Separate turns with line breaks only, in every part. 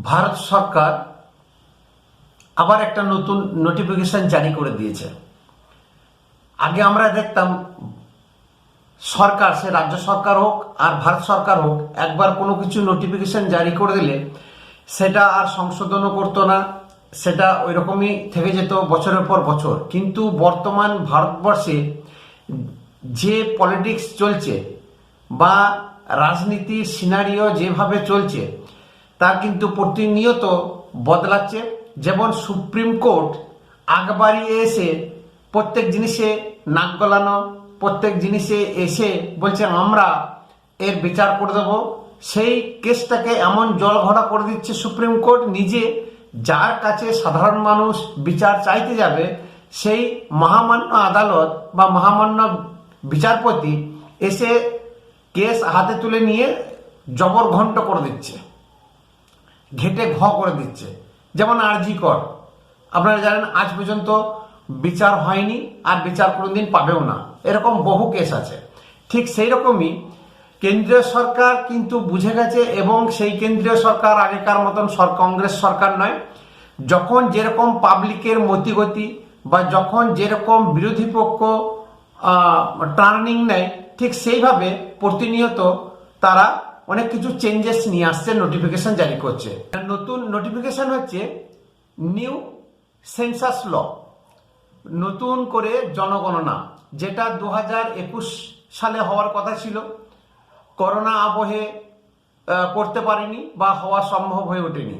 ভারত সরকার আবার একটা নতুন নোটিফিকেশন জারি করে দিয়েছে। আগে আমরা দেখতাম সরকার, সে রাজ্য সরকার হোক আর ভারত সরকার হোক, একবার কোনো কিছু নোটিফিকেশন জারি করে দিলে সেটা আর সংশোধনও করতো না, সেটা ওই রকমই থেকে যেত বছরের পর বছর। কিন্তু বর্তমান ভারতবর্ষে যে পলিটিক্স চলছে বা রাজনীতির সিনারিও যেভাবে চলছে তা কিন্তু প্রতিনিয়ত বদলাচ্ছে। যেমন সুপ্রিম কোর্ট আগ বাড়িয়ে এসে প্রত্যেক জিনিসে নাক গলানো, প্রত্যেক জিনিসে এসে বলছে আমরা এর বিচার করে দেবো, সেই কেসটাকে এমন জলঘোলা করে দিচ্ছে সুপ্রিম কোর্ট নিজে, যার কাছে সাধারণ মানুষ বিচার চাইতে যাবে সেই মহামান্য আদালত বা মহামান্য বিচারপতি এসে কেস হাতে তুলে নিয়ে জবরঘণ্ট করে দিচ্ছে, ঘেটে ঘ করে দিচ্ছে। যেমন আরজি কর, আপনারা জানেন আজ পর্যন্ত বিচার হয়নি আর বিচার কোনোদিন পাবেও না, এরকম বহু কেস আছে। ঠিক সেই রকমই কেন্দ্রীয় সরকার কিন্তু বুঝে গেছে, এবং সেই কেন্দ্রীয় সরকার আগেকার মতন কংগ্রেস সরকার নয়। যখন যেরকম পাবলিকের মতিগতি বা যখন যেরকম বিরোধী পক্ষ টার্নিং নেয়, ঠিক সেইভাবে প্রতিনিয়ত তারা অনেক কিছু চেঞ্জেস নিয়ে আসছে, নোটিফিকেশন জারি করছে। নতুন নোটিফিকেশন হচ্ছে নিউ সেন্সাস ল, নতুন করে জনগণনা, যেটা 2021 সালে হওয়ার কথা ছিল, করোনা আবহে করতে পারেনি বা হওয়া সম্ভব হয়ে ওঠেনি।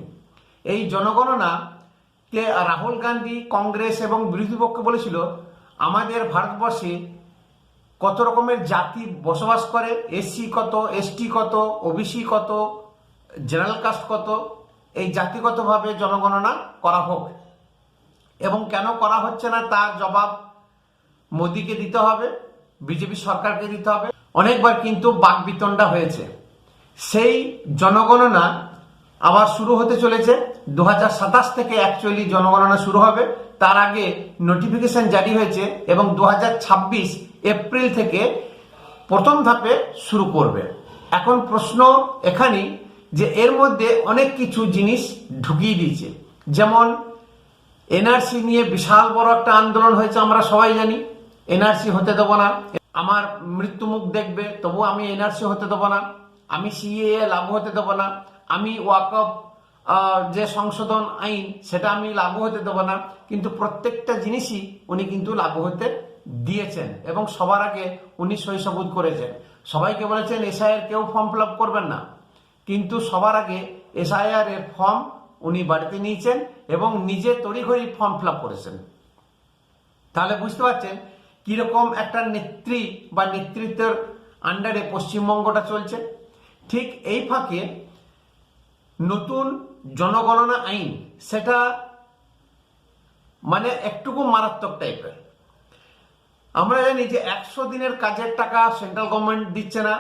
এই জনগণনাকে রাহুল গান্ধী, কংগ্রেস এবং বিরোধী পক্ষ বলেছিল আমাদের ভারতবর্ষে কত রকমের জাতি বসবাস করে, এসসি কত, এসটি কত, ওবিসি কত, জেনারেল কাস্ট কত, এই জাতিগতভাবে জনগণনা করা হোক। এবং কেন করা হচ্ছে না তার জবাব মোদিকে দিতে হবে, বিজেপি সরকারকে দিতে হবে। অনেকবার কিন্তু বাকবিতণ্ডা হয়েছে। সেই জনগণনা আবার শুরু হতে চলেছে 2027 থেকে অ্যাকচুয়ালি জনগণনা শুরু হবে। তার আগে নোটিফিকেশন জারি হয়েছে এবং 2026 এপ্রিল থেকে প্রথম ধাপে শুরু করবে। এখন প্রশ্ন এখানেই যে এর মধ্যে অনেক কিছু জিনিস ঢুকিয়ে দিয়েছে। যেমন এনআরসি নিয়ে বিশাল বড় একটা আন্দোলন হয়েছে, আমরা সবাই জানি। এনআরসি হতে দেবো না, আমার মৃত্যু মুখ দেখবে তবু আমি এনআরসি হতে দেবো না, আমি সিএএ লাগু হতে দেবো না, আমি ওয়াকফ যে সংশোধন আইন সেটা আমি লাগু হতে দেবো না। কিন্তু প্রত্যেকটা জিনিসই উনি কিন্তু লাগু হতে দিয়েছেন এবং সবার আগে উনি সই-সাবুত করেছেন। সবাইকে বলেছেন এসআইআর কেউ ফর্ম ফিল আপ করবেন না, কিন্তু সবার আগে এসআইআর এর ফর্ম উনি বাড়িতে নিয়েছেন এবং নিজে তড়িঘড়ি ফর্ম ফিল আপ করেছেন। তাহলে বুঝতে পারছেন কিরকম একটা নেত্রী বা নেতৃত্বের আন্ডারে পশ্চিমবঙ্গটা চলছে। ঠিক এই ফাঁকে নতুন জনগণনা আইন, সেটা মানে একটুকু মারাত্মক টাইপের। আমরা জানি যে 100 দিনের কাজের টাকা সেন্ট্রাল গভর্নমেন্ট দিচ্ছে না,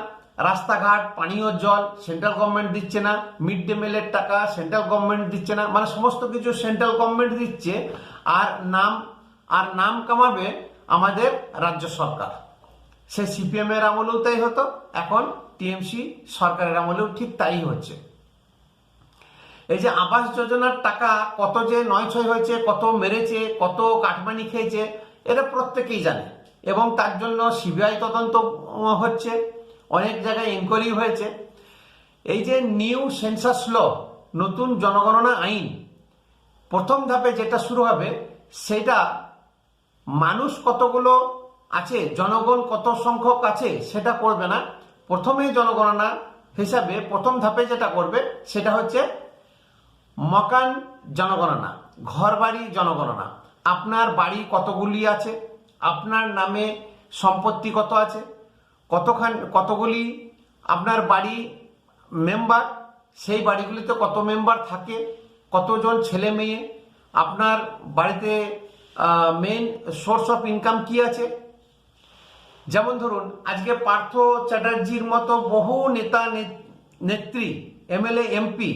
রাস্তাঘাট, পানীয় জল সেন্ট্রাল গভর্নমেন্ট দিচ্ছে না, মিড ডে মিলের টাকা সেন্ট্রাল গভর্নমেন্ট দিচ্ছে না, মানে সমস্ত কিছু সেন্ট্রাল গভর্নমেন্ট দিচ্ছে। আর নাম কামাবে আমাদের রাজ্য সরকার। সে সিপিএম এর আমলেও তাই হতো, এখন টিএমসি সরকারের আমলেও ঠিক তাই হচ্ছে। এই যে আবাস যোজনার টাকা কত যে নয় ছয় হয়েছে, কত মেরেছে, কত কাটমানি খেয়েছে, এটা প্রত্যেকেই জানে এবং তার জন্য সিবিআই তদন্ত হচ্ছে, অনেক জায়গায় ইনকোয়ারি হয়েছে। এই যে নিউ সেন্সাস ল, নতুন জনগণনা আইন, প্রথম ধাপে যেটা শুরু হবে সেটা মানুষ কতগুলো আছে, জনগণ কত সংখ্যক আছে সেটা করবে না। প্রথমে জনগণনা হিসাবে প্রথম ধাপে যেটা করবে সেটা হচ্ছে মকান জনগণনা, ঘর বাড়ি জনগণনা। আপনার বাড়ি কতগুলি আছে, আপনার নামে সম্পত্তি কত আছে, কতগুলি আপনার বাড়ি মেম্বার, সেই বাড়িগুলিতে কত মেম্বার থাকে, কতজন ছেলে মেয়ে, আপনার বাড়িতে মেইন সোর্স অফ ইনকাম কি আছে। যেমন ধরুন আজকে পার্থ চ্যাটার্জির মতো বহু নেতা নেত্রী, এমএলএ, এমপি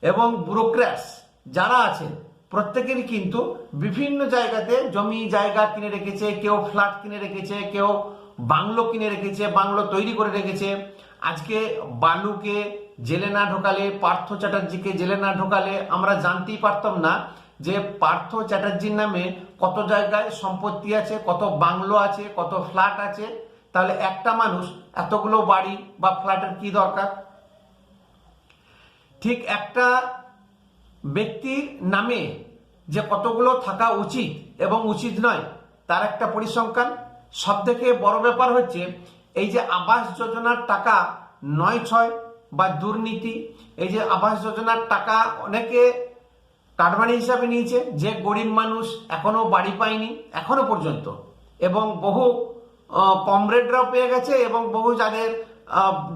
এবং ব্যুরোক্র্যাটস যারা আছেন প্রত্যেকেরই কিন্তু বিভিন্ন জায়গাতে জমি জায়গা কিনে রেখেছে, কেউ ফ্ল্যাট কিনে রেখেছে, কেউ বাংলো কিনে রেখেছে, বাংলো তৈরি করে রেখেছে। আজকে বালুকে জেলে না ঢোকালে, পার্থ চ্যাটার্জিকে জেলে না ঢোকালে আমরা জানতেই পারতাম না যে পার্থ চ্যাটার্জির নামে কত জায়গায় সম্পত্তি আছে, কত বাংলো আছে, কত ফ্ল্যাট আছে। তাহলে একটা মানুষ এতগুলো বাড়ি বা ফ্ল্যাটের কি দরকার? ঠিক একটা ব্যক্তির নামে যে কতগুলো থাকা উচিত এবং উচিত নয় তার একটা পরিসংখ্যান। সব থেকে বড় ব্যাপার হচ্ছে এই যে আবাস যোজনার টাকা ৯/৬ বা দুর্নীতি। এই যে আবাস যোজনার টাকা অনেকে কাটমানি হিসাবে নিয়েছে, যে গরিব মানুষ এখনো বাড়ি পায়নি এখনো পর্যন্ত, এবং বহু কমরেডরাও পেয়ে গেছে, এবং বহু যাদের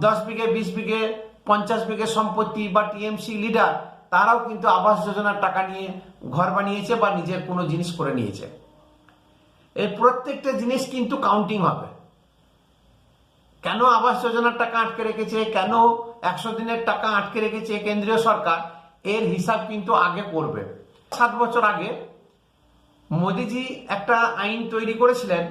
10 বিঘে 20 বিঘে 50 বিঘে সম্পত্তি বা টিএমসি লিডার, তারাও কিন্তু আবাস যোজনার টাকা নিয়ে ঘর বানিয়েছে বা নিজের কোনো জিনিস করে নিয়েছে। এই প্রত্যেকটা জিনিস কিন্তু কাউন্টিং হবে। কেন আবাস যোজনার টাকা আটকে রেখেছে, কেন 100 দিনের টাকা আটকে রেখেছে কেন্দ্রীয় সরকার, এর হিসাব কিন্তু আগে করবে। 7 বছর আগে মোদিজি একটা আইন তৈরি করেছিলেন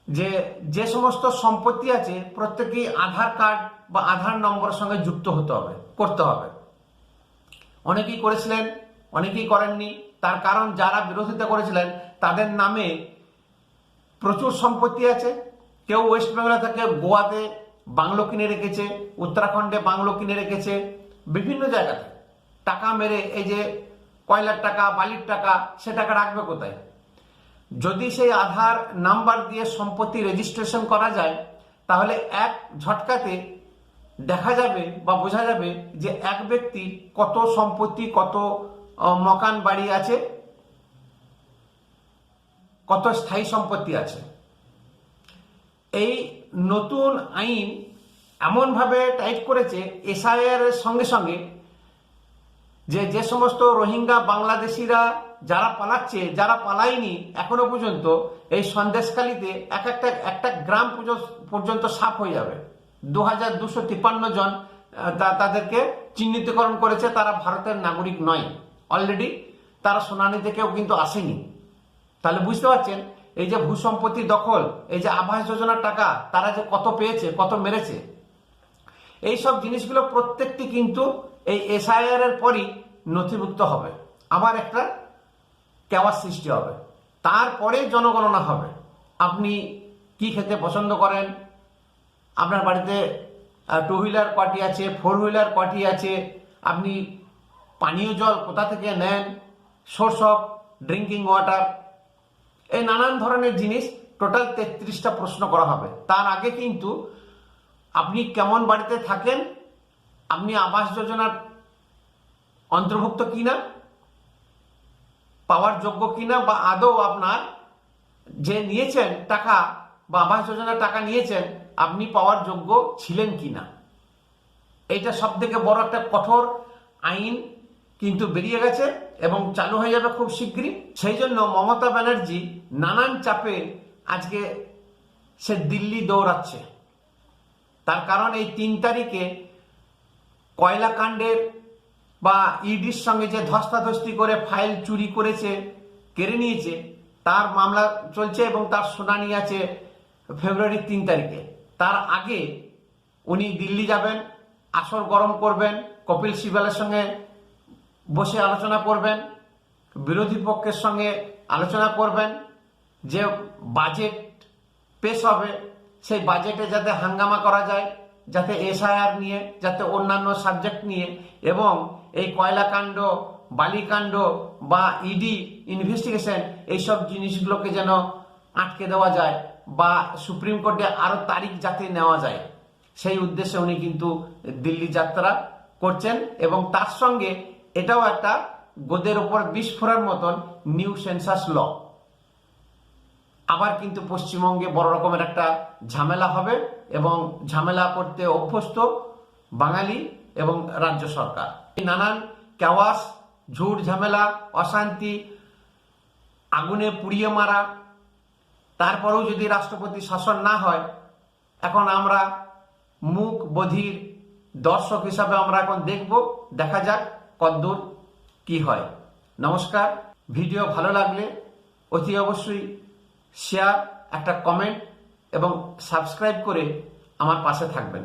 যে যে সমস্ত সম্পত্তি আছে প্রত্যেকেই আধার কার্ড বা আধার নম্বরের সঙ্গে যুক্ত করতে হবে। অনেকেই করেছিলেন, অনেকেই করেননি। তার কারণ যারা বিরোধিতা করেছিলেন তাদের নামে প্রচুর সম্পত্তি আছে। কেউ ওয়েস্ট বেঙ্গল থেকে গোয়াতে বাংলো কিনে রেখেছে, উত্তরাখণ্ডে বাংলো কিনে রেখেছে, বিভিন্ন জায়গাতে টাকা মেরে এই যে কয়লার টাকা, বালির টাকা, সে টাকা রাখবে কোথায়? যদি সেই আধার নাম্বার দিয়ে সম্পত্তি রেজিস্ট্রেশন করা যায় তাহলে এক ঝটকাতে দেখা যাবে বা বোঝা যাবে যে এক ব্যক্তি কত সম্পত্তি, কত মকান বাড়ি আছে, কত স্থায়ী সম্পত্তি আছে। এই নতুন আইন এমনভাবে টাইট করেছে এসআইআর এর সঙ্গে সঙ্গে যে সমস্ত রোহিঙ্গা বাংলাদেশিরা যারা পালাচ্ছে, যারা পালায়নি এখনো পর্যন্ত, এই সন্দেশখালীতে একটা গ্রাম পর্যন্ত সাফ হয়ে যাবে। 2253 জন তাদেরকে চিহ্নিতকরণ করেছে, তারা ভারতের নাগরিক নয়। অলরেডি তারা শুনানি থেকেও কিন্তু আসেনি। তাহলে বুঝতে পারছেন এই যে ভূসম্পত্তি দখল, এই যে আবাস যোজনার টাকা তারা যে কত পেয়েছে, কত মেরেছে, এই সব জিনিসগুলো প্রত্যেকটি কিন্তু এই এসআইআর এর পরই নথিভুক্ত হবে। আবার একটা কেওয়াস সৃষ্টি হবে, তারপরে জনগণনা হবে। আপনি কি খেতে পছন্দ করেন, আপনার বাড়িতে 2 হুইলার কটি আছে, 4 হুইলার কটি আছে, আপনি পানীয় জল কোথা থেকে নেন, সোর্স অফ ড্রিঙ্কিং ওয়াটার, এই নানান ধরনের জিনিস টোটাল 33টা প্রশ্ন করা হবে। তার আগে কিন্তু আপনি কেমন বাড়িতে থাকেন, আপনি আবাস যোজনার অন্তর্ভুক্ত কিনা, পাওয়ার যোগ্য কিনা, বা আদৌ আপনার যে নিয়েছেন টাকা বা আবাস যোজনার টাকা নিয়েছেন আপনি পাওয়ার যোগ্য ছিলেন কিনা। এইটা সব থেকে বড় একটা কঠোর আইন কিন্তু বেরিয়ে গেছে এবং চালু হয়ে যাবে খুব শীঘ্রই। সেই জন্য মমতা ব্যানার্জি নানান চাপে আজকে সে দিল্লি দৌড়াচ্ছে। তার কারণ এই 3 তারিখে কয়লা কাণ্ডের বা ইডির সঙ্গে যে ধস্তাধস্তি করে ফাইল চুরি করেছে, কেড়ে নিয়েছে, তার মামলা চলছে এবং তার শুনানি আছে ফেব্রুয়ারি 3 তারিখে। তার আগে উনি দিল্লি যাবেন, আসর গরম করবেন, কপিল সিবালের সঙ্গে বসে আলোচনা করবেন, বিরোধী পক্ষের সঙ্গে আলোচনা করবেন, যে বাজেট পেশ হবে সেই বাজেটে যাতে হাঙ্গামা করা যায়, যাতে এসআইআর নিয়ে, যাতে অন্যান্য সাবজেক্ট নিয়ে, এবং এই কয়লা কাণ্ড, বালিকাণ্ড বা ইডি ইনভেস্টিগেশন, এইসব জিনিসগুলোকে যেন আটকে দেওয়া যায় বা সুপ্রিম কোর্টে আরো তারিখ যাতে নেওয়া যায়, সেই উদ্দেশ্যে উনি কিন্তু দিল্লি যাত্রা করছেন। এবং তার সঙ্গে এটাও একটা গোদের উপর বিস্ফোরণ মতন নিউ সেন্সাস ল। আবার কিন্তু পশ্চিমবঙ্গে বড় রকমের একটা ঝামেলা হবে এবং ঝামেলা করতে অভ্যস্ত বাঙালি এবং রাজ্য সরকার। নানান কেওয়াস, ঝুট ঝামেলা, অশান্তি, আগুনে পুড়িয়ে মারা, তারপরেও যদি রাষ্ট্রপতি শাসন না হয়, এখন আমরা মুখ বধির দর্শক হিসাবে আমরা এখন দেখব, দেখা যাক কতদূর কি হয়। নমস্কার। ভিডিও ভালো লাগলে অতি অবশ্যই শেয়ার, একটা কমেন্ট এবং সাবস্ক্রাইব করে আমার পাশে থাকবেন।